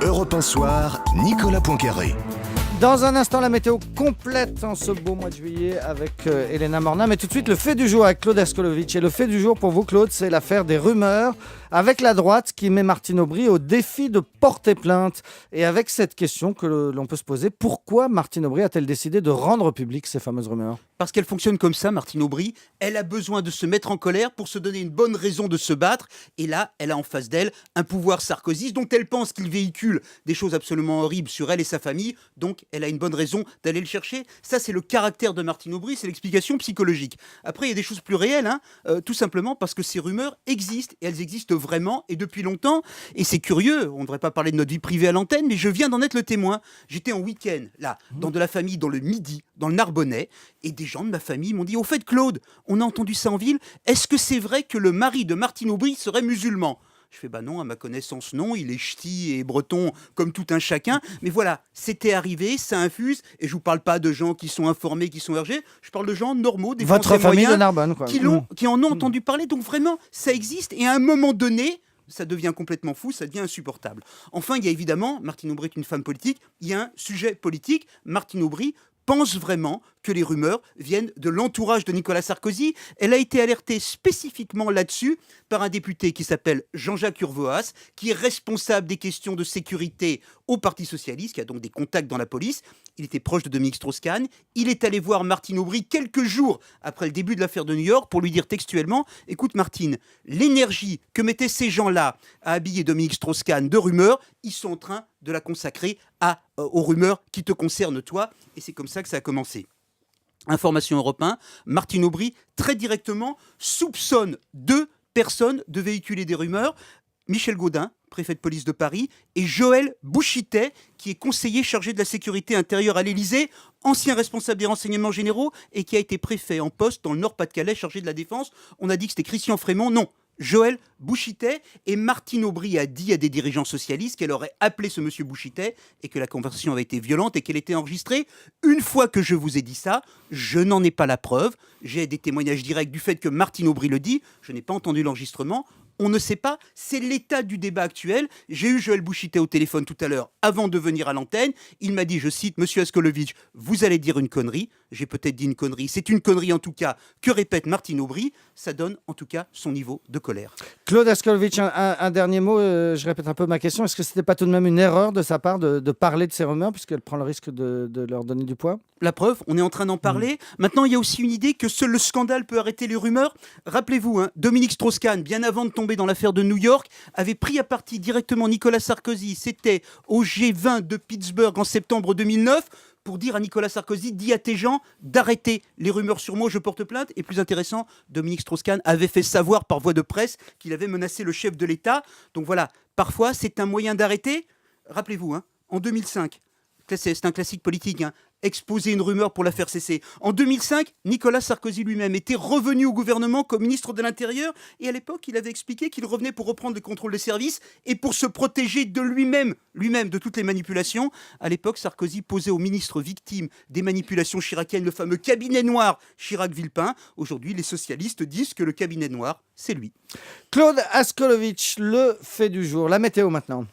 Europe 1 Soir, Nicolas Poincaré. Dans un instant, la météo complète en ce beau mois de juillet avec Elena Morna. Mais tout de suite, le fait du jour avec Claude Askolovitch. Et le fait du jour pour vous, Claude, c'est l'affaire des rumeurs avec la droite qui met Martine Aubry au défi de porter plainte. Et avec cette question que l'on peut se poser, pourquoi Martine Aubry a-t-elle décidé de rendre publiques ces fameuses rumeurs ? Parce qu'elle fonctionne comme ça, Martine Aubry. Elle a besoin de se mettre en colère pour se donner une bonne raison de se battre. Et là, elle a en face d'elle un pouvoir sarkozyste dont elle pense qu'il véhicule des choses absolument horribles sur elle et sa famille. Donc, elle a une bonne raison d'aller le chercher. Ça, c'est le caractère de Martine Aubry, c'est l'explication psychologique. Après, il y a des choses plus réelles, tout simplement parce que ces rumeurs existent. Et elles existent vraiment et depuis longtemps. Et c'est curieux, on ne devrait pas parler de notre vie privée à l'antenne, mais je viens d'en être le témoin. J'étais en week-end, là, dans de la famille, dans le Midi, dans le Narbonnais, et des gens de ma famille m'ont dit « Au fait, Claude, on a entendu ça en ville, est-ce que c'est vrai que le mari de Martine Aubry serait musulman ?» Je fais « Bah non, à ma connaissance, non, il est ch'ti et breton comme tout un chacun. » Mais voilà, c'était arrivé, ça infuse, et je vous parle pas de gens qui sont informés, qui sont RG, je parle de gens normaux, des Votre Français famille moyens, de Narbonne, quoi. qui en ont entendu parler. Donc vraiment, ça existe, et à un moment donné, ça devient complètement fou, ça devient insupportable. Enfin, il y a évidemment, Martine Aubry est une femme politique, il y a un sujet politique. Martine Aubry pense vraiment que les rumeurs viennent de l'entourage de Nicolas Sarkozy. Elle a été alertée spécifiquement là-dessus par un député qui s'appelle Jean-Jacques Urvoas, qui est responsable des questions de sécurité au Parti Socialiste, qui a donc des contacts dans la police. Il était proche de Dominique Strauss-Kahn. Il est allé voir Martine Aubry quelques jours après le début de l'affaire de New York pour lui dire textuellement « Écoute Martine, l'énergie que mettaient ces gens-là à habiller Dominique Strauss-Kahn de rumeurs, ils sont en train de la consacrer aux rumeurs qui te concernent toi. » Et c'est comme ça que ça a commencé. Information Europe 1, Martine Aubry, très directement, soupçonne 2 personnes de véhiculer des rumeurs. Michel Gaudin, préfet de police de Paris, et Joël Bouchitet, qui est conseiller chargé de la sécurité intérieure à l'Élysée, ancien responsable des renseignements généraux, et qui a été préfet en poste dans le Nord-Pas-de-Calais, chargé de la défense. On a dit que c'était Christian Frémont, non. Joël Bouchitet, et Martine Aubry a dit à des dirigeants socialistes qu'elle aurait appelé ce monsieur Bouchitet et que la conversation avait été violente et qu'elle était enregistrée. Une fois que je vous ai dit ça, je n'en ai pas la preuve. J'ai des témoignages directs du fait que Martine Aubry le dit. Je n'ai pas entendu l'enregistrement. On ne sait pas, c'est l'état du débat actuel. J'ai eu Joël Bouchitet au téléphone tout à l'heure avant de venir à l'antenne. Il m'a dit, je cite, Monsieur Askolovitch, vous allez dire une connerie. J'ai peut-être dit une connerie. C'est une connerie en tout cas que répète Martine Aubry. Ça donne en tout cas son niveau de colère. Claude Askolovitch, un dernier mot, je répète un peu ma question. Est-ce que ce n'était pas tout de même une erreur de sa part de parler de ces rumeurs puisqu'elle prend le risque de leur donner du poids ? La preuve, on est en train d'en parler. Maintenant, il y a aussi une idée que seul le scandale peut arrêter les rumeurs. Rappelez-vous, Dominique Strauss-Kahn, bien avant de tomber dans l'affaire de New York, avait pris à partie directement Nicolas Sarkozy. C'était au G20 de Pittsburgh en septembre 2009 pour dire à Nicolas Sarkozy, dis à tes gens d'arrêter les rumeurs sur moi, je porte plainte. Et plus intéressant, Dominique Strauss-Kahn avait fait savoir par voie de presse qu'il avait menacé le chef de l'État. Donc voilà, parfois c'est un moyen d'arrêter. Rappelez-vous, en 2005, c'est un classique politique, exposer une rumeur pour la faire cesser. En 2005, Nicolas Sarkozy lui-même était revenu au gouvernement comme ministre de l'Intérieur et à l'époque, il avait expliqué qu'il revenait pour reprendre le contrôle des services et pour se protéger de lui-même de toutes les manipulations. À l'époque, Sarkozy posait au ministre victime des manipulations chiraciennes le fameux cabinet noir Chirac-Villepin. Aujourd'hui, les socialistes disent que le cabinet noir, c'est lui. Claude Askolovitch, le fait du jour. La météo maintenant.